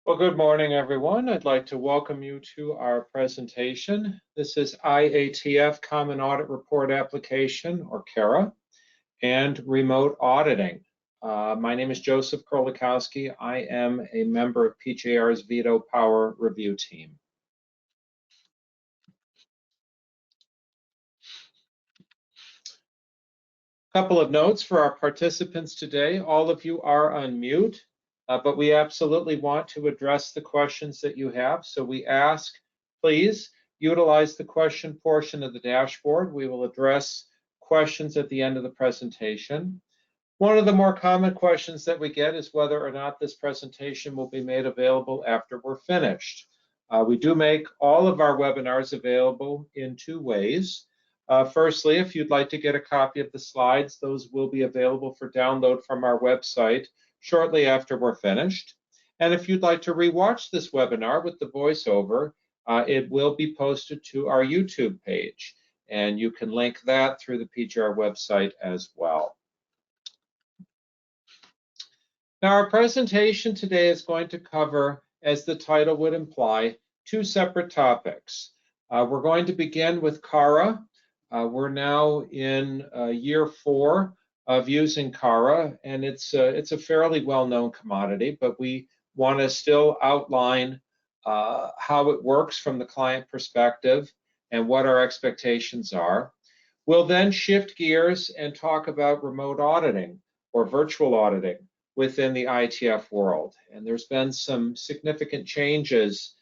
Well, good morning, everyone. I'd like to welcome you to our presentation. This is IATF Common Audit Report Application, or CARA, and Remote Auditing. My name is Joseph Krolikowski. I am a member of PJR's Veto Power Review Team. A couple of notes for our participants today. All of you are on mute. But we absolutely want to address the questions that you have. So we ask, please utilize the question portion of the dashboard. We will address questions at the end of the presentation. One of the more common questions that we get is whether or not this presentation will be made available after we're finished. We do make all of our webinars available in two ways. Firstly, if you'd like to get a copy of the slides, those will be available for download from our website shortly after we're finished. And if you'd like to rewatch this webinar with the voiceover, it will be posted to our YouTube page, and you can link that through the PJR website as well. Now, our presentation today is going to cover, as the title would imply, two separate topics. We're going to begin with CARA. We're now in year 4 of using CARA, and it's a fairly well-known commodity, but we want to still outline how it works from the client perspective and what our expectations are. We'll then shift gears and talk about remote auditing or virtual auditing within the IATF world. And there's been some significant changes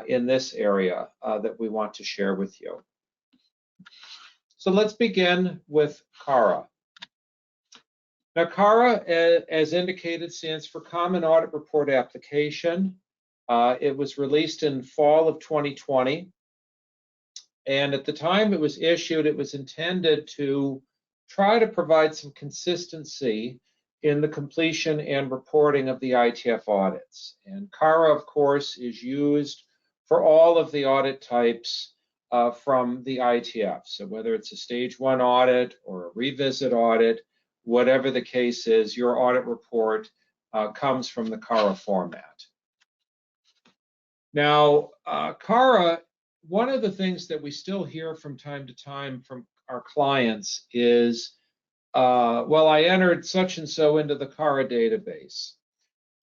in this area that we want to share with you. So let's begin with CARA. Now, CARA, as indicated, stands for Common Audit Report Application. It was released in fall of 2020. And at the time it was issued, it was intended to try to provide some consistency in the completion and reporting of the IATF audits. And CARA, of course, is used for all of the audit types from the IATF. So whether it's a stage 1 audit or a revisit audit, whatever the case is, your audit report comes from the CARA format. Now, CARA, one of the things that we still hear from time to time from our clients is, well, I entered such and so into the CARA database.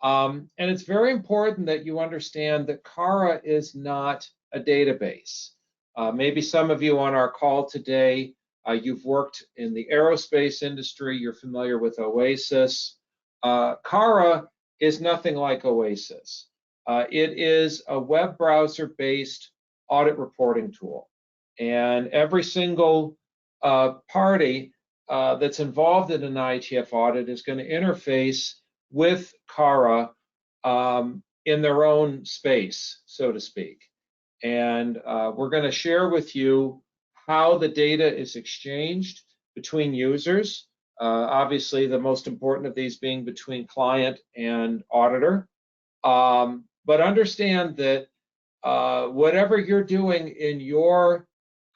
And it's very important that you understand that CARA is not a database. Maybe some of you on our call today, you've worked in the aerospace industry, you're familiar with OASIS. CARA is nothing like OASIS. It is a web browser-based audit reporting tool. And every single party that's involved in an IATF audit is going to interface with CARA in their own space, so to speak. And we're going to share with you how the data is exchanged between users. Obviously, the most important of these being between client and auditor. But understand that whatever you're doing in your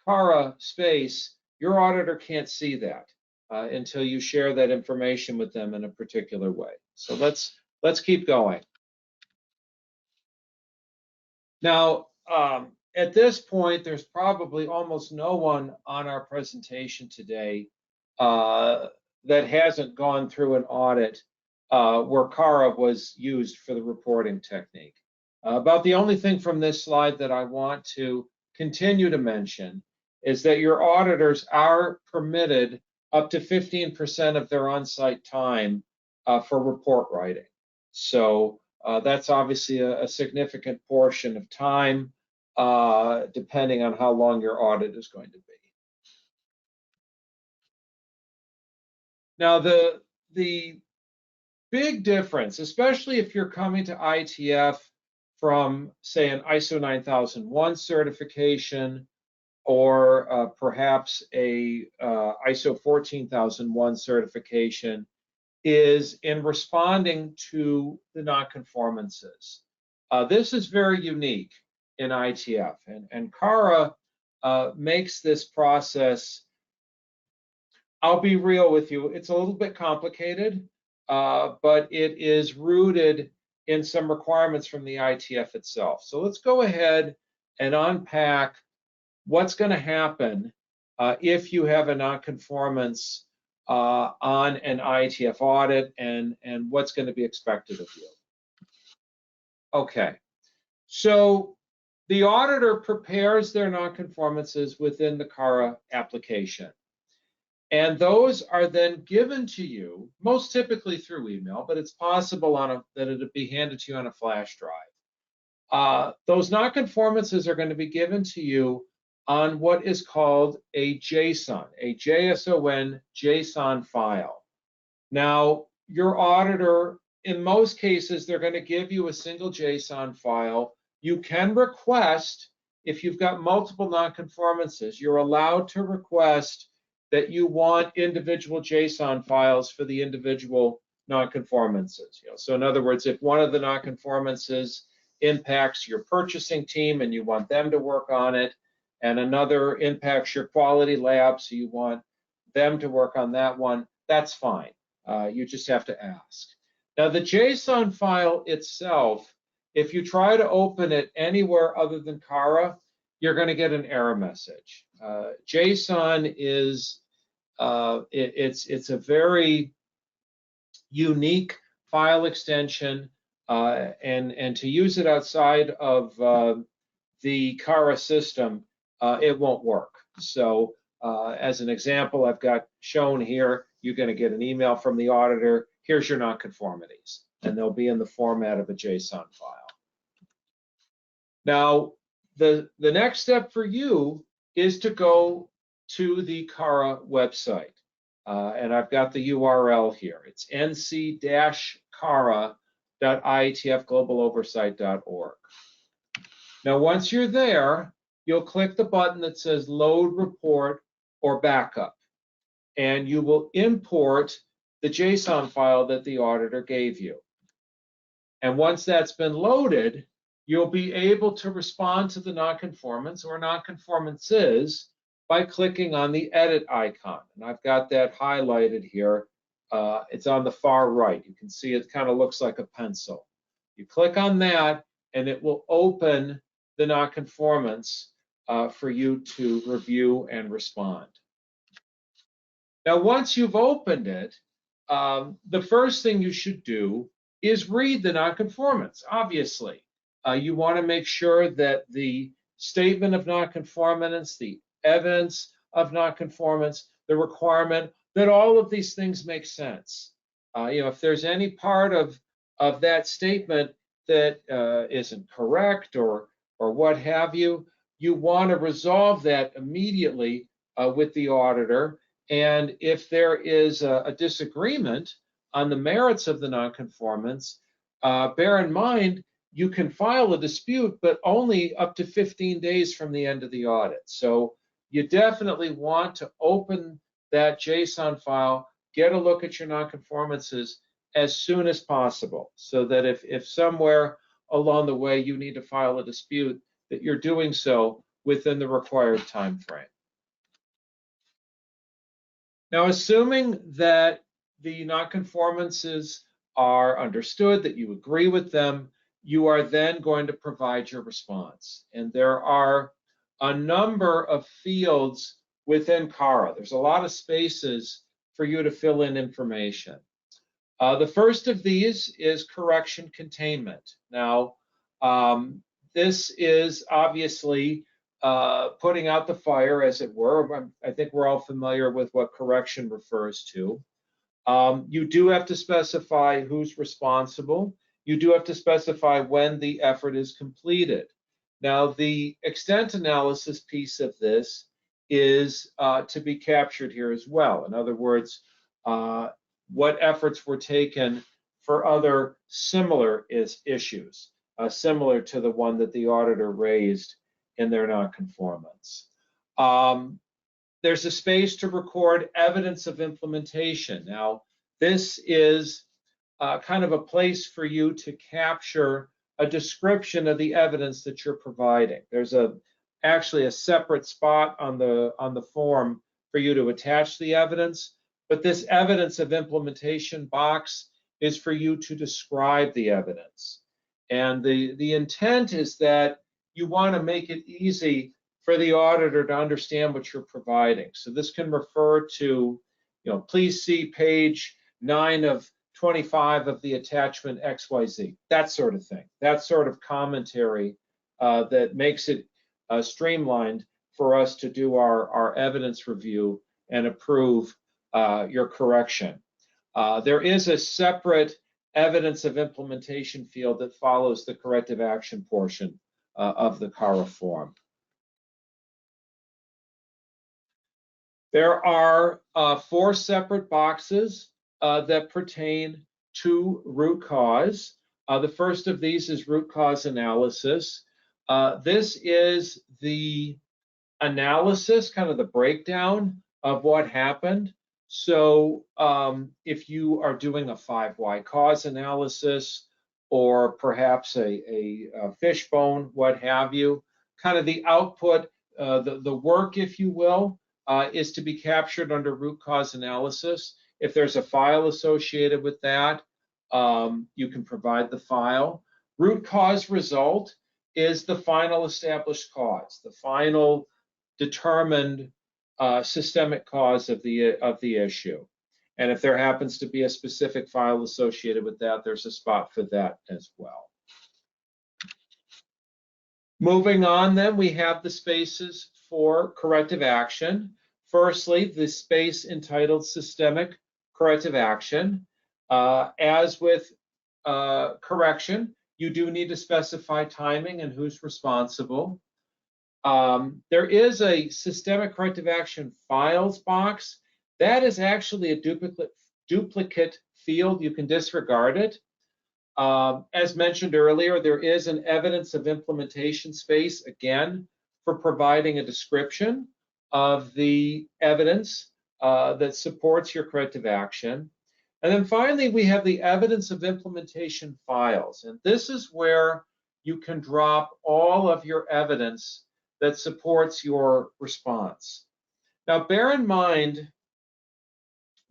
CARA space, your auditor can't see that until you share that information with them in a particular way. So let's keep going. Now, at this point, there's probably almost no one on our presentation today that hasn't gone through an audit where CARA was used for the reporting technique. About the only thing from this slide that I want to continue to mention is that your auditors are permitted up to 15% of their on-site time for report writing. So that's obviously a significant portion of time, depending on how long your audit is going to be. Now, the big difference, especially if you're coming to IATF from, say, an ISO 9001 certification or perhaps a ISO 14001 certification, is in responding to the nonconformances. This is very unique in IATF, and CARA makes this process, I'll be real with you, it's a little bit complicated, but it is rooted in some requirements from the IATF itself. So let's go ahead and unpack what's going to happen if you have a nonconformance on an IATF audit, and what's going to be expected of you. Okay, so the auditor prepares their nonconformances within the CARA application. And those are then given to you, most typically through email, but it's possible that it'll be handed to you on a flash drive. Those nonconformances are going to be given to you on what is called a JSON, a JSON JSON file. Now, your auditor, in most cases, they're going to give you a single JSON file. You can request, if you've got multiple nonconformances, you're allowed to request that you want individual JSON files for the individual nonconformances. So in other words, if one of the nonconformances impacts your purchasing team and you want them to work on it, and another impacts your quality lab, so you want them to work on that one, that's fine. You just have to ask. Now, the JSON file itself, if you try to open it anywhere other than CARA, you're going to get an error message. JSON is it's a very unique file extension, and to use it outside of the CARA system, it won't work. So as an example, I've got shown here, you're going to get an email from the auditor. Here's your nonconformities, and they'll be in the format of a JSON file. Now, the next step for you is to go to the CARA website, and I've got the URL here. It's nc-cara.iatfglobaloversight.org. Now, once you're there, you'll click the button that says Load Report or Backup, and you will import the JSON file that the auditor gave you. And once that's been loaded, you'll be able to respond to the nonconformance or nonconformances by clicking on the edit icon. And I've got that highlighted here. It's on the far right. You can see it kind of looks like a pencil. You click on that, and it will open the nonconformance for you to review and respond. Now, once you've opened it, the first thing you should do is read the nonconformance, obviously. You want to make sure that the statement of nonconformance, the evidence of nonconformance, the requirement, that all of these things make sense. If there's any part of that statement that isn't correct or what have you, you want to resolve that immediately with the auditor. And if there is a disagreement on the merits of the nonconformance, bear in mind, you can file a dispute, but only up to 15 days from the end of the audit. So you definitely want to open that JSON file, get a look at your nonconformances as soon as possible, so that if somewhere along the way you need to file a dispute, that you're doing so within the required time frame. Now, assuming that the nonconformances are understood, that you agree with them, you are then going to provide your response. And there are a number of fields within CARA. There's a lot of spaces for you to fill in information. The first of these is correction containment. Now, this is obviously putting out the fire, as it were. I think we're all familiar with what correction refers to. You do have to specify who's responsible. You do have to specify when the effort is completed. Now, the extent analysis piece of this is to be captured here as well. In other words, what efforts were taken for other similar issues, similar to the one that the auditor raised in their nonconformance. There's a space to record evidence of implementation. Now, this is kind of a place for you to capture a description of the evidence that you're providing. There's actually a separate spot on the form for you to attach the evidence, but this evidence of implementation box is for you to describe the evidence. And the intent is that you want to make it easy for the auditor to understand what you're providing. So this can refer to, please see page 9 of 25 of the attachment XYZ, that sort of thing, that sort of commentary that makes it streamlined for us to do our evidence review and approve your correction. There is a separate evidence of implementation field that follows the corrective action portion of the CARA form. There are 4 separate boxes that pertain to root cause. The first of these is root cause analysis. This is the analysis, kind of the breakdown of what happened. So if you are doing a 5 why cause analysis, or perhaps a fishbone, what have you, kind of the output, the work, if you will, is to be captured under root cause analysis. If there's a file associated with that, you can provide the file. Root cause result is the final established cause, the final determined systemic cause of the issue. And if there happens to be a specific file associated with that, there's a spot for that as well. Moving on, then, we have the spaces for corrective action. Firstly, the space entitled systemic corrective action. As with correction, you do need to specify timing and who's responsible. There is a systemic corrective action files box. That is actually a duplicate field. You can disregard it. As mentioned earlier, there is an evidence of implementation space, again, for providing a description of the evidence that supports your corrective action. And then finally, we have the evidence of implementation files. And this is where you can drop all of your evidence that supports your response. Now, bear in mind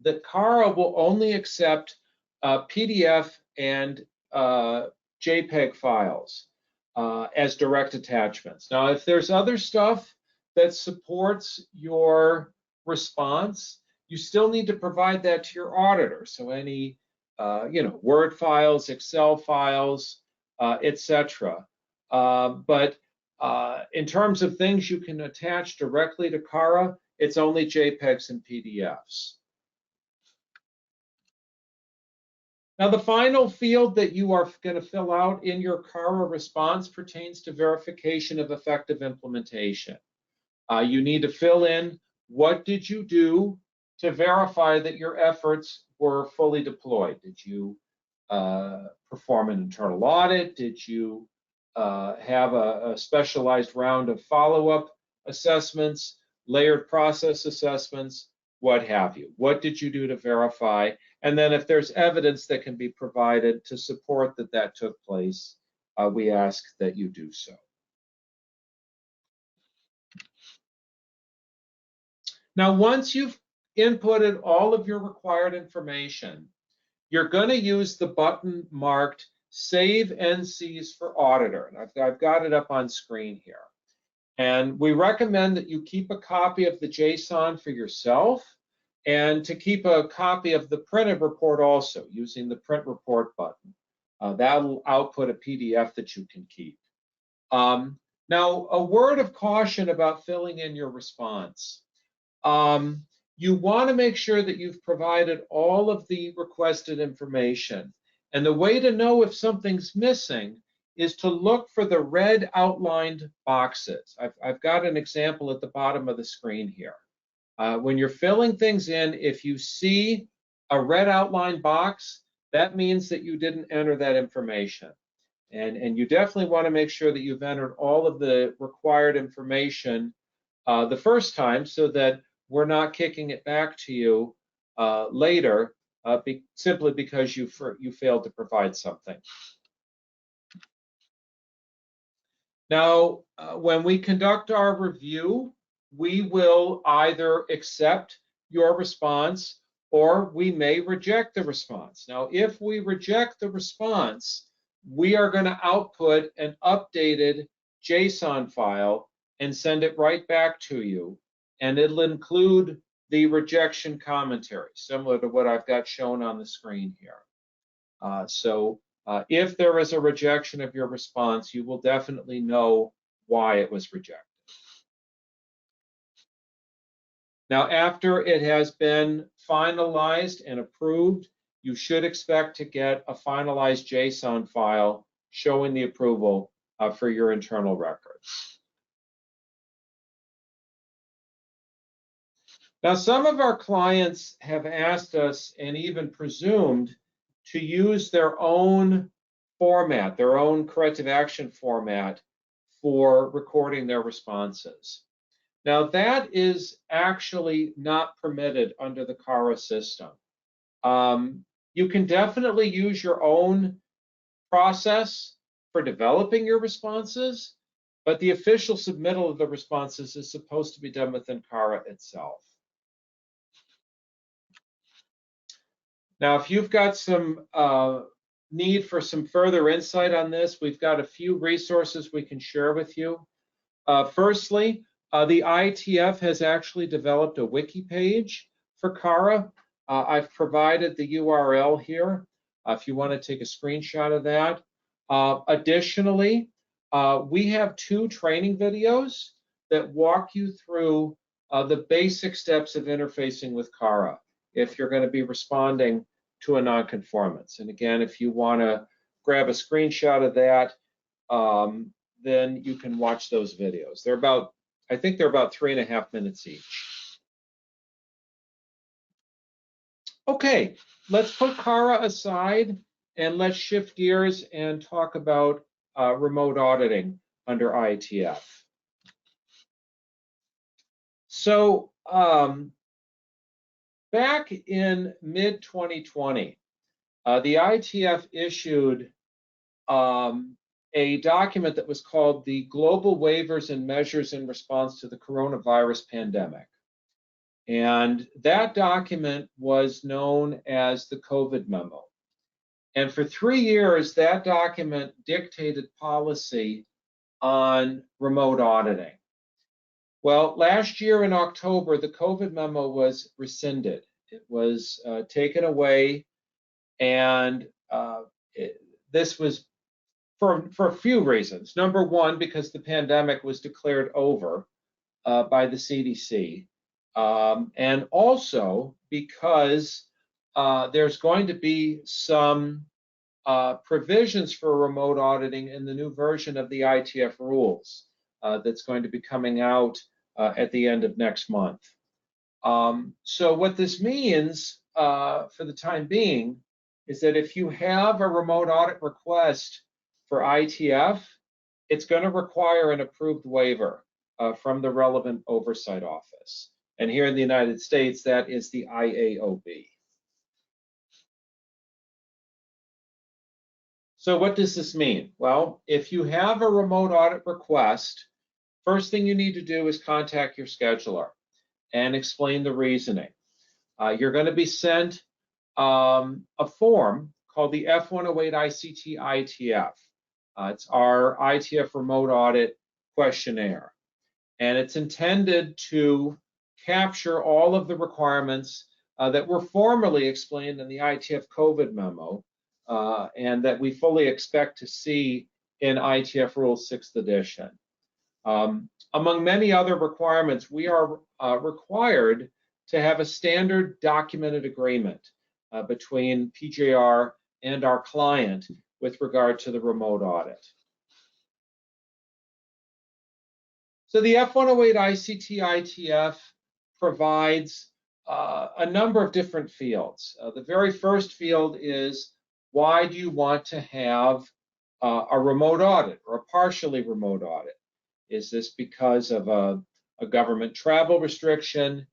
that CARA will only accept PDF and JPEG files as direct attachments. Now, if there's other stuff that supports your response, you still need to provide that to your auditor. So any, Word files, Excel files, etc. But in terms of things you can attach directly to CARA, it's only JPEGs and PDFs. Now, the final field that you are going to fill out in your CARA response pertains to verification of effective implementation. You need to fill in what did you do to verify that your efforts were fully deployed. Did you perform an internal audit? Did you have a specialized round of follow-up assessments, layered process assessments, what have you? What did you do to verify? And then if there's evidence that can be provided to support that that took place, we ask that you do so. Now, once you've inputted all of your required information, you're going to use the button marked Save NCs for Auditor. And I've got it up on screen here. And we recommend that you keep a copy of the JSON for yourself and to keep a copy of the printed report also using the Print Report button. That'll output a PDF that you can keep. Now, a word of caution about filling in your response. You want to make sure that you've provided all of the requested information. And the way to know if something's missing is to look for the red outlined boxes. I've got an example at the bottom of the screen here. When you're filling things in, if you see a red outlined box, that means that you didn't enter that information. And you definitely want to make sure that you've entered all of the required information the first time so that we're not kicking it back to you later simply because you failed to provide something. Now, when we conduct our review, we will either accept your response or we may reject the response. Now, if we reject the response, we are going to output an updated JSON file and send it right back to you. And it'll include the rejection commentary, similar to what I've got shown on the screen here. So if there is a rejection of your response, you will definitely know why it was rejected. Now, after it has been finalized and approved, you should expect to get a finalized JSON file showing the approval for your internal records. Now, some of our clients have asked us and even presumed to use their own format, their own corrective action format for recording their responses. Now, that is actually not permitted under the CARA system. You can definitely use your own process for developing your responses, but the official submittal of the responses is supposed to be done within CARA itself. Now, if you've got some need for some further insight on this, we've got a few resources we can share with you. Firstly, the IATF has actually developed a wiki page for CARA. I've provided the URL here if you want to take a screenshot of that. Additionally, we have 2 training videos that walk you through the basic steps of interfacing with CARA if you're going to be responding to a nonconformance. And again, if you want to grab a screenshot of that, then you can watch those videos. They're about, I think they're about 3.5 minutes each. Okay, let's put CARA aside and let's shift gears and talk about remote auditing under IATF. So back in mid-2020, the IATF issued a document that was called the Global Waivers and Measures in Response to the Coronavirus Pandemic. And that document was known as the COVID memo. And for 3 years, that document dictated policy on remote auditing. Well, last year in October, the COVID memo was rescinded. It was taken away, and this was for a few reasons. Number one, because the pandemic was declared over by the CDC, and also because there's going to be some provisions for remote auditing in the new version of the IATF rules that's going to be coming out at the end of next month. So what this means for the time being is that if you have a remote audit request for IATF, it's going to require an approved waiver from the relevant oversight office. And here in the United States, that is the IAOB. So what does this mean? Well, if you have a remote audit request, first thing you need to do is contact your scheduler and explain the reasoning. You're going to be sent a form called the F108 ICT IATF. It's our IATF remote audit questionnaire. And it's intended to capture all of the requirements that were formally explained in the IATF COVID memo, and that we fully expect to see in IATF Rules 6th edition. Among many other requirements, we are required to have a standard documented agreement between PJR and our client with regard to the remote audit. So the F108 ICT IATF provides a number of different fields. The very first field is, why do you want to have a remote audit or a partially remote audit? Is this because of a government travel restriction?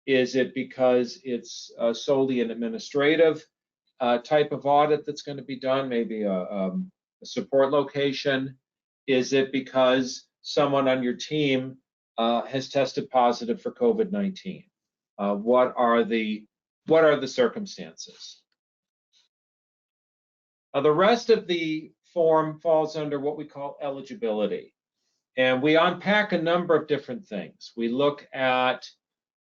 Is it because it's solely an administrative type of audit that's going to be done, maybe a support location? Is it because someone on your team has tested positive for COVID-19? What are the What are the circumstances? Now, the rest of the form falls under what we call eligibility. And we unpack a number of different things. We look at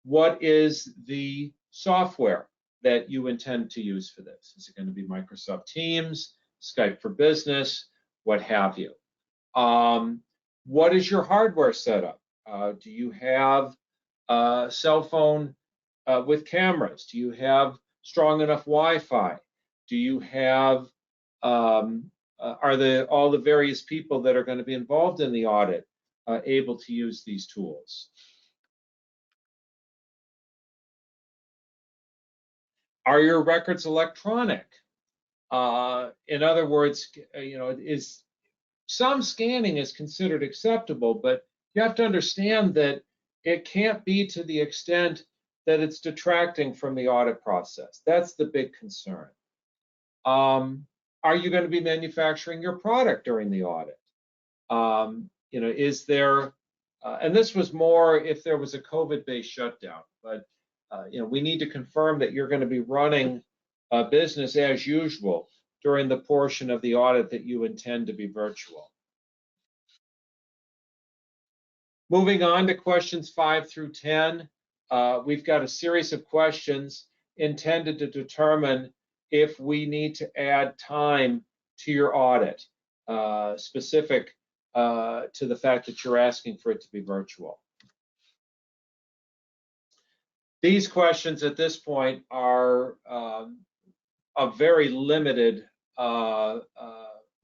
what is the software that you intend to use for this. Is it going to be Microsoft Teams, Skype for Business, what have you? What is your hardware setup? Do you have a cell phone with cameras? Do you have strong enough Wi-Fi? Do you have are all the various people that are going to be involved in the audit able to use these tools? Are your records electronic? In other words, is some scanning is considered acceptable, but you have to understand that it can't be to the extent that it's detracting from the audit process. That's the big concern. Are you going to be manufacturing your product during the audit? Is there, and this was more if there was a COVID-based shutdown, but we need to confirm that you're going to be running business as usual during the portion of the audit that you intend to be virtual. Moving on to questions 5 through 10, we've got a series of questions intended to determine if we need to add time to your audit, specific to the fact that you're asking for it to be virtual. These questions at this point are of very limited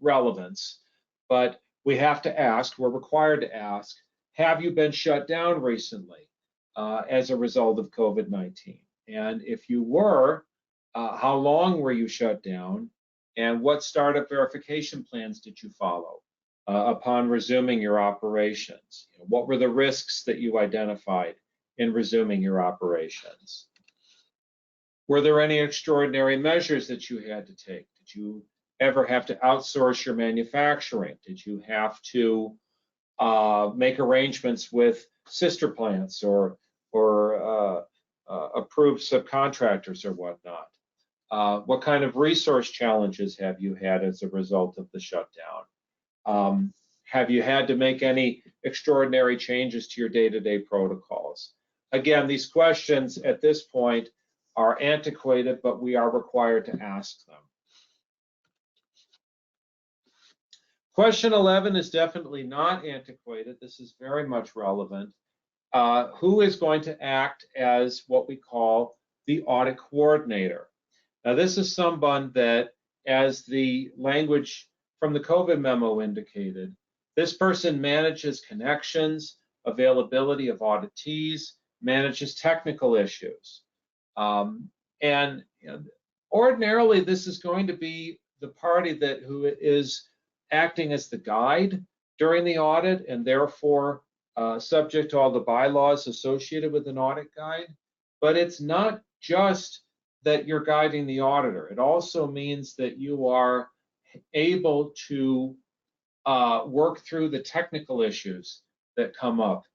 relevance, but we have to ask, we're required to ask, have you been shut down recently as a result of COVID-19? And if you were, how long were you shut down? And what startup verification plans did you follow upon resuming your operations? What were the risks that you identified in resuming your operations? Were there any extraordinary measures that you had to take? Did you ever have to outsource your manufacturing? Did you have to make arrangements with sister plants or approved subcontractors or whatnot? What kind of resource challenges have you had as a result of the shutdown? Have you had to make any extraordinary changes to your day-to-day protocols? Again, these questions at this point are antiquated, but we are required to ask them. Question 11 is definitely not antiquated. This is very much relevant. Who is going to act as what we call the audit coordinator? Now, this is someone that, as the language from the COVID memo indicated, this person manages connections, availability of auditees, manages technical issues. And ordinarily, this is going to be the party who is acting as the guide during the audit and therefore subject to all the bylaws associated with an audit guide. But it's not just that you're guiding the auditor. It also means that you are able to work through the technical issues that come up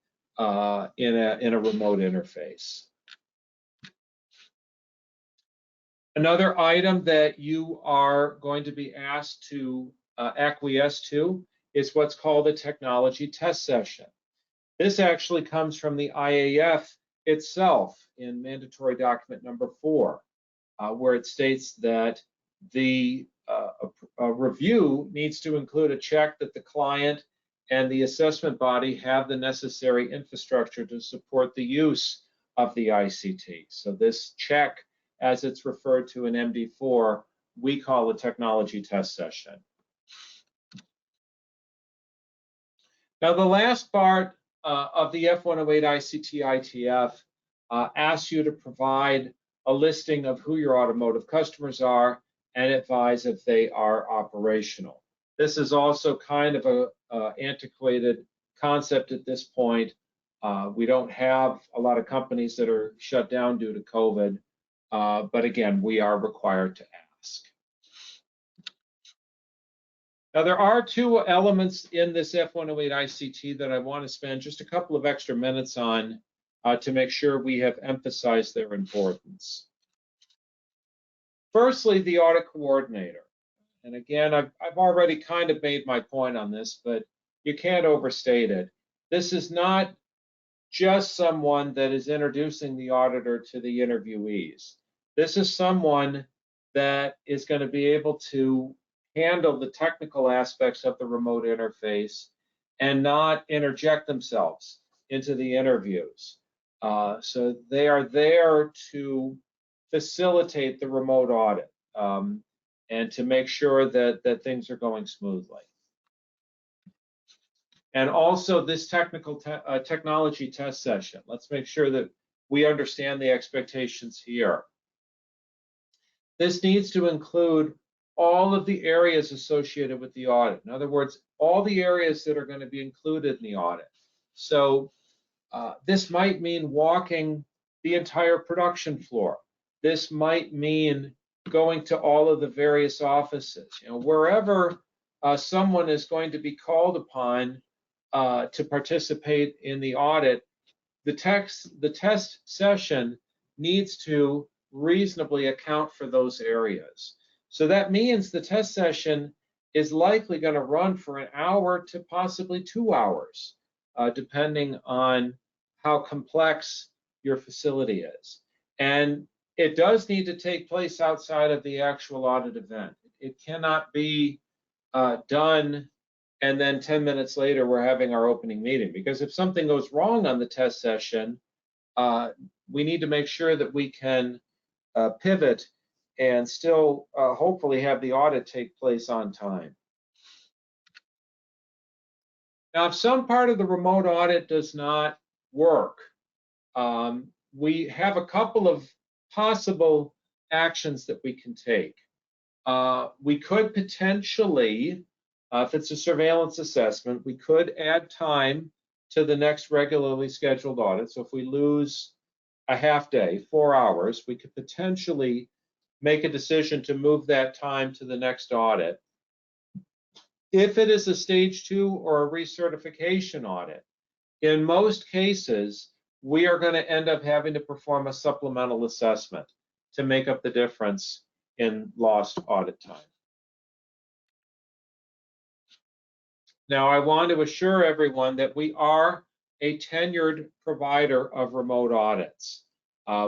in a remote interface. Another item that you are going to be asked to acquiesce to is what's called a technology test session. This actually comes from the IATF itself in mandatory document number 4, where it states that the review needs to include a check that the client and the assessment body have the necessary infrastructure to support the use of the ICT. So this check, as it's referred to in MD4, we call a technology test session. Now, the last part of the F108 ICT ITF asks you to provide a listing of who your automotive customers are and advise if they are operational. This is also kind of an antiquated concept at this point. We don't have a lot of companies that are shut down due to COVID, but again, we are required to ask. Now, there are 2 elements in this F108 ICT that I want to spend just a couple of extra minutes on to make sure we have emphasized their importance. Firstly, the audit coordinator. And again, I've already kind of made my point on this, but you can't overstate it. This is not just someone that is introducing the auditor to the interviewees. This is someone that is going to be able to handle the technical aspects of the remote interface and not interject themselves into the interviews. So they are there to facilitate the remote audit and to make sure that things are going smoothly. And also this technology test session. Let's make sure that we understand the expectations here. This needs to include all of the areas associated with the audit. In other words, all the areas that are going to be included in the audit. So this might mean walking the entire production floor. This might mean going to all of the various offices. Wherever someone is going to be called upon to participate in the audit, the test session needs to reasonably account for those areas. So that means the test session is likely going to run for an hour to possibly 2 hours, depending on how complex your facility is. And it does need to take place outside of the actual audit event. It cannot be done and then 10 minutes later we're having our opening meeting, because if something goes wrong on the test session, we need to make sure that we can pivot and still hopefully have the audit take place on time. Now, if some part of the remote audit does not work, we have a couple of possible actions that we can take. We could potentially, if it's a surveillance assessment, we could add time to the next regularly scheduled audit. So if we lose a half day, 4 hours, we could potentially make a decision to move that time to the next audit. If it is a stage 2 or a recertification audit, in most cases, we are going to end up having to perform a supplemental assessment to make up the difference in lost audit time. Now, I want to assure everyone that we are a tenured provider of remote audits.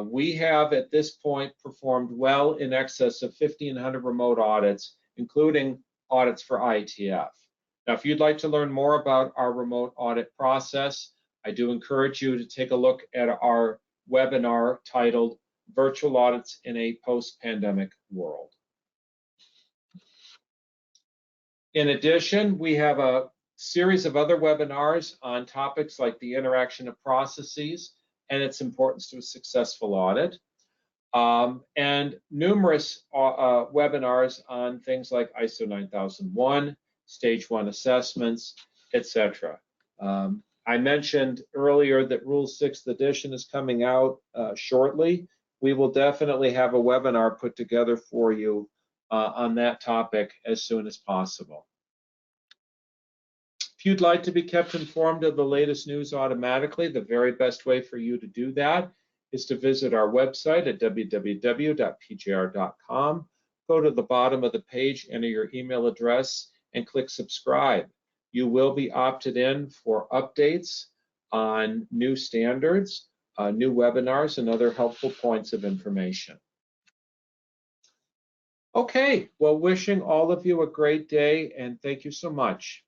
We have at this point performed well in excess of 1,500 remote audits, including audits for IATF. Now, if you'd like to learn more about our remote audit process, I do encourage you to take a look at our webinar titled Virtual Audits in a Post-Pandemic World. In addition, we have a series of other webinars on topics like the interaction of processes and its importance to a successful audit, and numerous webinars on things like ISO 9001, Stage 1 assessments, etc. I mentioned earlier that Rule 6th edition is coming out shortly. We will definitely have a webinar put together for you on that topic as soon as possible. If you'd like to be kept informed of the latest news automatically, the very best way for you to do that is to visit our website at www.pjr.com. Go to the bottom of the page, enter your email address, and click subscribe. You will be opted in for updates on new standards, new webinars, and other helpful points of information. Okay, well, wishing all of you a great day, and thank you so much.